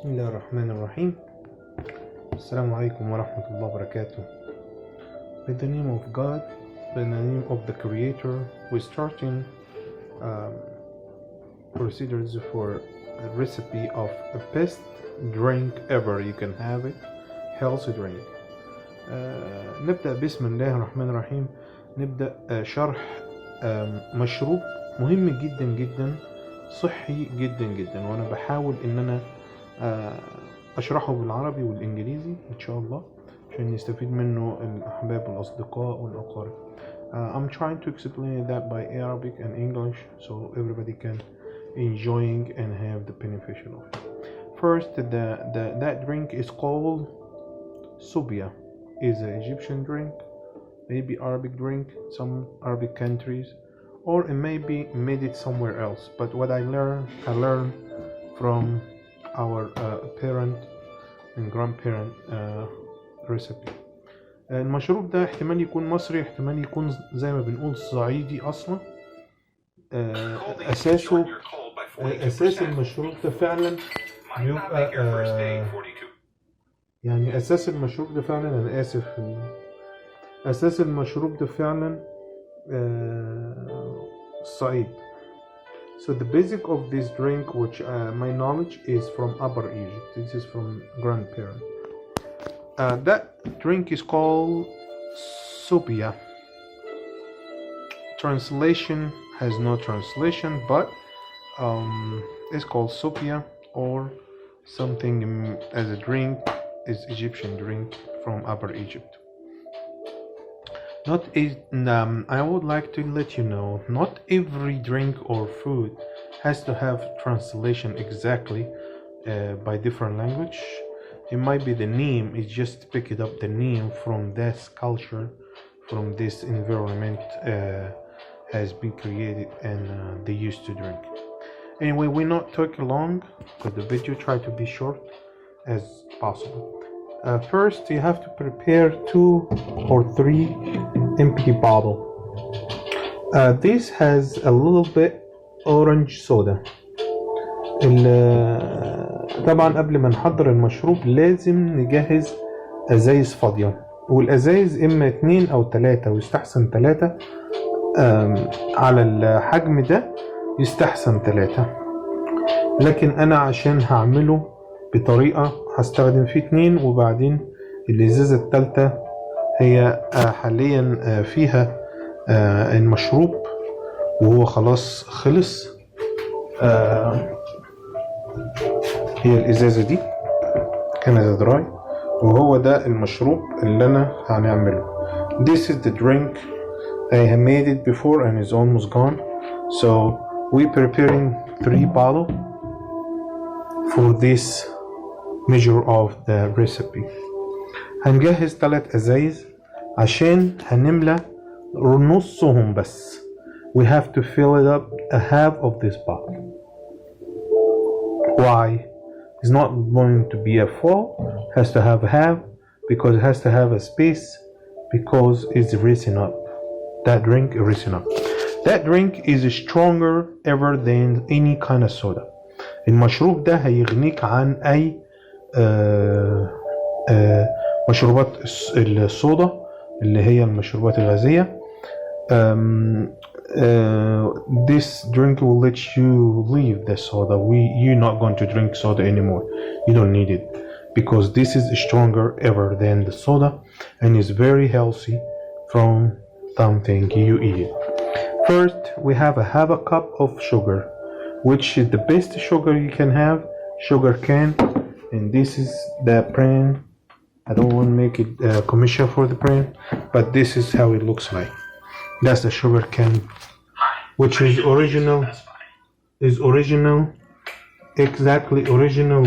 بسم الله الرحمن الرحيم. السلام عليكم ورحمة الله وبركاته. By the name of God, by the name of the Creator, we're starting procedures for a recipe of a best drink ever you can have it, healthy drink. نبدأ بسم الله الرحمن الرحيم. نبدأ شرح مشروب مهم جدا جدا، صحي جدا جدا، وانا بحاول ان انا اشرحه بالعربي والانجليزي ان شاء الله عشان يستفيد منه الاحباب والاصدقاء والاقارب. I'm trying to explain that by Arabic and English so everybody can enjoying and have the beneficial of it. First, that drink is called Subia. Is an Egyptian drink, maybe Arabic drink, some Arabic countries, or it may be made it somewhere else. But what I learned from our parent and grandparent recipe. المشروب ده احتمال يكون مصري، احتمال يكون زي ما بنقول صعيدي اصلا. اساس المشروب ده فعلا بيبقى يعني اساس المشروب ده فعلا، انا اسف، اساس المشروب ده فعلا الصعيد. So the basic of this drink, which my knowledge is from Upper Egypt. This is from grandparent. That drink is called Subia. Translation has no translation, but it's called Subia, or something as a drink is Egyptian drink from Upper Egypt. I would like to let you know, not every drink or food has to have translation exactly by different language. It might be the name, it's just pick it up the name from this culture, from this environment has been created and they used to drink. Anyway, we're not talking long, but the video try to be short as possible. First, you have to prepare 2 or 3 empty bottle. This has a little bit orange soda. طبعا قبل ما نحضر المشروب لازم نجهز ازايز فاضية، والازايز اما 2 أو 3، ويستحسن 3 على الحجم ده، يستحسن 3، لكن انا عشان هعمله بطريقة هستخدم فيه 2، وبعدين الازازة الثالثة هي حاليا فيها المشروب وهو خلاص خلص. هي الازازة دي كانت دراي، وهو ده المشروب اللي انا هنعمله. This is the drink. I have made it before and it's almost gone. So we preparing 3 bottle for this measure of the recipe. هنجهز 3 ازايز عشان هنملى نصهم بس. We have to fill it up a half of this bottle. Why? It's not going to be a full, it has to have a half, because it has to have a space, because it's rising up. That drink is rising up. That drink is stronger ever than any kind of soda. المشروب ده هيغنيك عن اي مشروبات الصودا اللي هي المشروبات الغازية. This drink will let you leave the soda. You're not going to drink soda anymore. You don't need it, because this is stronger ever than the soda and is very healthy from something you eat. First, we have a half a cup of sugar, which is the best sugar you can have, sugar cane, and this is the brand. I don't want to make it commercial for the brand, but this is how it looks like. That's the sugar cane, which is original. Exactly original.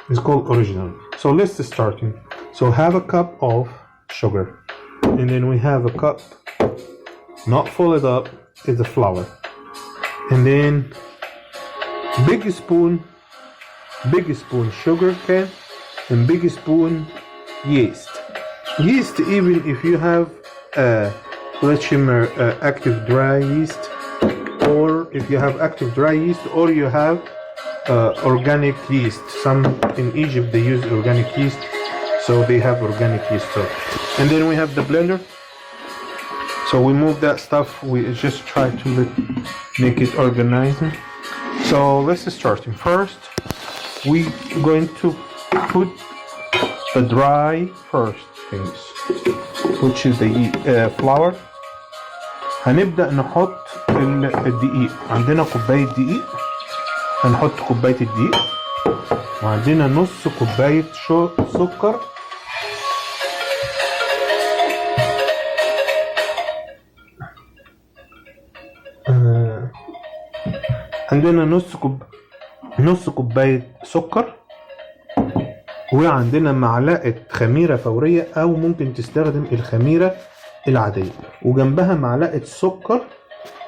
It's called original. So let's start. So have a cup of sugar, and then we have a cup, not folded up, is the flour, and then big spoon sugar cane, and big spoon yeast. Yeast, even if you have active dry yeast, or if you have active dry yeast, or you have organic yeast. Some in Egypt they use organic yeast, so they have organic yeast too. And then we have the blender. So we move that stuff. We just try to make it organized. So let's start. First, we going to put the dry first things, which is the flour. هنبدأ نحط الدقيق. عندنا كوباية دقيق، هنحط كوباية الدقيق، وعندنا نص كوباية سكر، عندنا نص كوباية سكر، وعندنا معلقة خميرة فورية أو ممكن تستخدم الخميرة العادية، وجنبها معلقة سكر.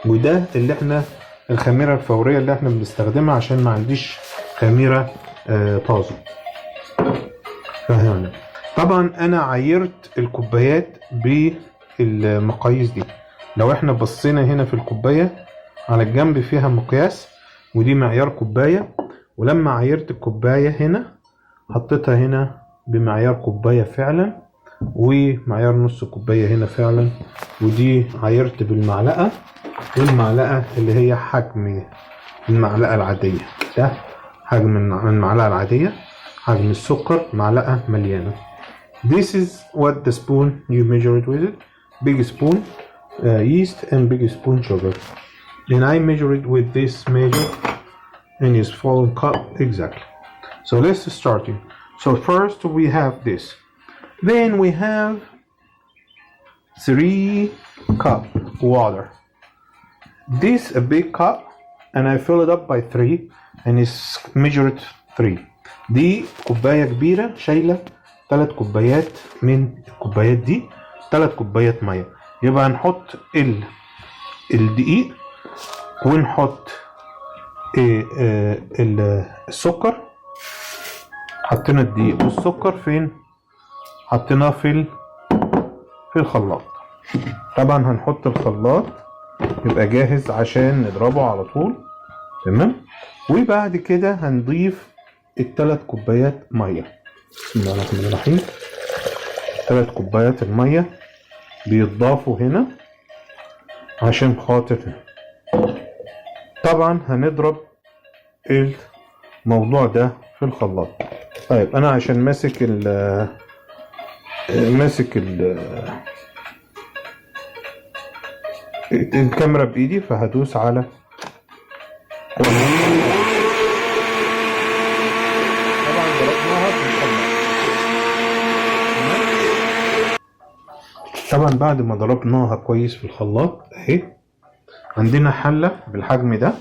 وده اللي احنا الخميرة الفورية اللي احنا بنستخدمها عشان ما عنديش خميرة طازة. فهمنا. طبعا انا عايرت الكوبايات بالمقاييس دي. لو احنا بصينا هنا في الكوباية على الجنب فيها مقياس، ودي معيار كوباية، ولما عايرت الكوباية هنا حطيتها هنا بمعيار كوباية فعلا، ومعيار نص كوباية هنا فعلا، ودي عايرت بالمعلقة، والمعلقة اللي هي حجم المعلقة العادية، ده حجم المعلقة العادية، حجم السكر معلقة مليانة. This is what the spoon you measure it with it. Big spoon yeast and big spoon sugar. And I measure it with this measure and it's full cup exactly. So let's start it. So first we have this. Then we have 3 cup water. This a big cup and I fill it up by 3 and it's measured 3. دي كوباية كبيرة شايلة 3 كوبايات من الكوبايات دي، 3 كوبايات مية. يبقى هنحط الدقيق ونحط السكر. حطينا الدقيق والسكر فين؟ حطيناه في الخلاط. طبعا هنحط الخلاط يبقى جاهز عشان نضربه على طول. تمام. وبعد كده هنضيف 3 كوبايات ميه. بسم الله الرحمن الرحيم. 3 كوبايات الميه بيتضافوا هنا عشان خاطر طبعا هنضرب الموضوع ده في الخلاط. طيب انا عشان ماسك الكاميرا بايدي فهدوس على طبعا ضربناها في الخلاط. طبعا بعد ما ضربناها كويس في الخلاط اهي عندنا حلة بالحجم ده،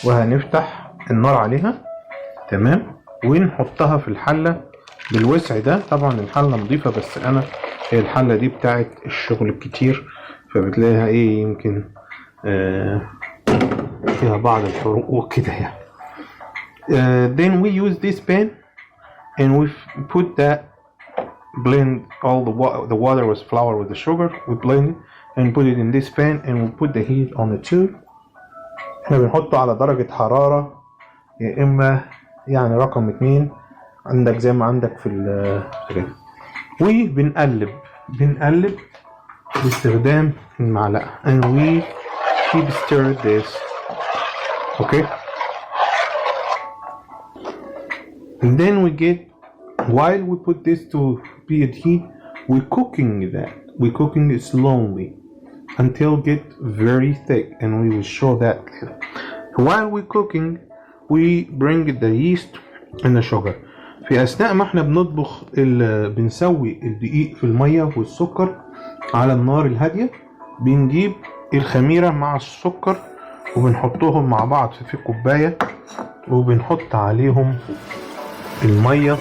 وهنفتح النار عليها. تمام. ونحطها في الحلة بالوسع ده. طبعا الحلة نضيفة، بس انا هي الحلة دي بتاعت الشغل الكتير، فبتلاقيها ايه يمكن فيها بعض الحروق وكده يعني. Then we use this pan and we put that blend all the water with flour with the sugar. We blend it and put it in this pan and we put the heat on the tube. احنا بنحطه على درجة حرارة يا اما يعني رقم 2 عندك زي ما عندك في الكلام. وبنقلب باستخدام المعلقة and we keep stir this. Okay. And then we get, while we put this to be at heat, we're cooking it slowly until get very thick, and we will show that later. While we're cooking, we bring the yeast and the sugar. في أثناء ما احنا بنطبخ بنسوي الدقيق في المية والسكر على النار الهادية، بنجيب الخميرة مع السكر وبنحطهم مع بعض في كوباية، وبنحط عليهم المية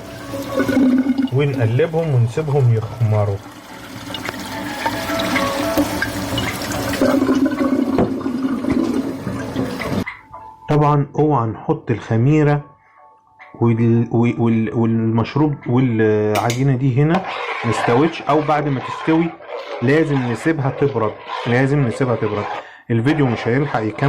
ونقلبهم ونسيبهم يخمروا. طبعا اوعى نحط الخميرة والمشروب والعجينة دي هنا مستويتش، او بعد ما تستوي لازم نسيبها تبرد. الفيديو مش هيلحق يكمل.